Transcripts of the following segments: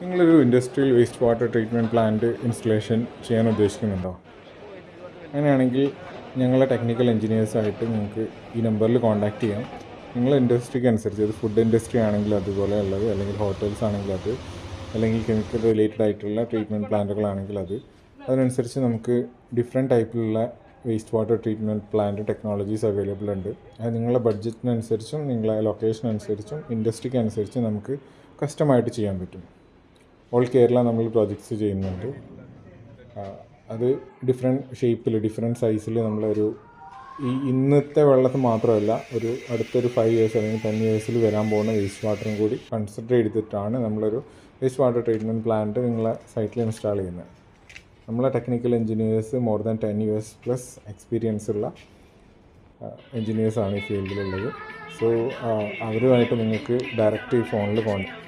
നിങ്ങളൊരു industrial waste water treatment plant installation ചെയ്യാൻ ഉദ്ദേശിക്കുന്നുണ്ടോ? അങ്ങനെയാണെങ്കിൽ ഞങ്ങളെ ടെക്നിക്കൽ എഞ്ചിനീയേഴ്സായിട്ട് നിങ്ങൾക്ക് ഈ നമ്പറിൽ കോൺടാക്റ്റ് ചെയ്യാം. നിങ്ങളുടെ ഇൻഡസ്ട്രിക്ക് അനുസരിച്ച്, അത് ഫുഡ് ഇൻഡസ്ട്രി ആണെങ്കിൽ അതുപോലെ ഉള്ളത്, അല്ലെങ്കിൽ ഹോട്ടൽസ് ആണെങ്കിൽ അത്, അല്ലെങ്കിൽ കെമിക്കൽ റിലേറ്റഡ് ആയിട്ടുള്ള ട്രീറ്റ്മെൻറ്റ് പ്ലാന്റുകളാണെങ്കിൽ അത്, അതിനനുസരിച്ച് നമുക്ക് ഡിഫറെൻറ്റ് ടൈപ്പിലുള്ള waste water treatment plant technologies available ഉണ്ട്. അത് നിങ്ങളുടെ ബഡ്ജറ്റിനനുസരിച്ചും നിങ്ങളെ ലൊക്കേഷൻ അനുസരിച്ചും ഇൻഡസ്ട്രിക്ക് അനുസരിച്ചും നമുക്ക് കസ്റ്റമായിട്ട് ചെയ്യാൻ പറ്റും. ഓൾ കേരള നമ്മൾ പ്രോജക്ട്സ് ചെയ്യുന്നുണ്ട്. അത് ഡിഫറെൻറ്റ് ഷേപ്പിൽ, ഡിഫറെൻറ്റ് സൈസിൽ നമ്മളൊരു ഇന്നത്തെ വെള്ളത്തിൽ മാത്രമല്ല, അടുത്തൊരു 5 ഇയേഴ്സ് അല്ലെങ്കിൽ 10 ഇയേഴ്സിൽ വരാൻ പോകുന്ന വേസ്റ്റ് വാട്ടറും കൂടി കൺസിഡർ ചെയ്തിട്ടാണ് നമ്മളൊരു വേസ്റ്റ് വാട്ടർ ട്രീറ്റ്മെൻറ്റ് പ്ലാന്റ് നിങ്ങളെ സൈറ്റിൽ ഇൻസ്റ്റാൾ ചെയ്യുന്നത്. നമ്മളെ technical engineers more than 10 years plus experience ഉള്ള എഞ്ചിനീയേഴ്സാണ് ഈ ഫീൽഡിലുള്ളത്. സോ അവരുമായിട്ട് നിങ്ങൾക്ക് ഡയറക്റ്റ് ഈ ഫോണിൽ കോൺടാക്ട്.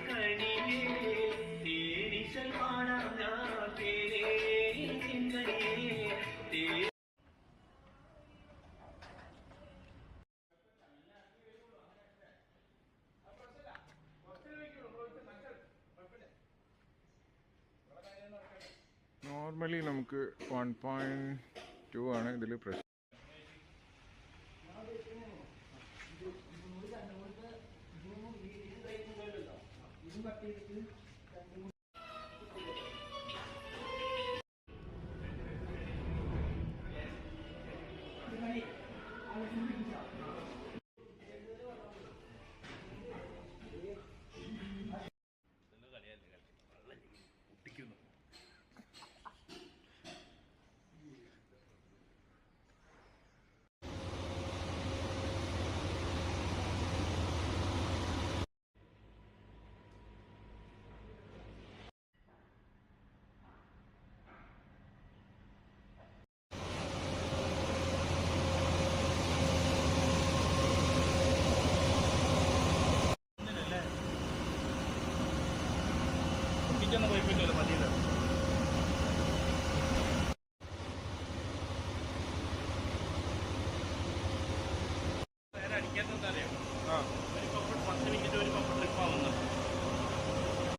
നോർമലി നമുക്ക് 1.2 ആണ് ഇതിൽ പ്രശ്നം. കുട്ടിക്കൊന്നും കുഴപ്പമില്ലല്ലോ, മതിയല്ലോ.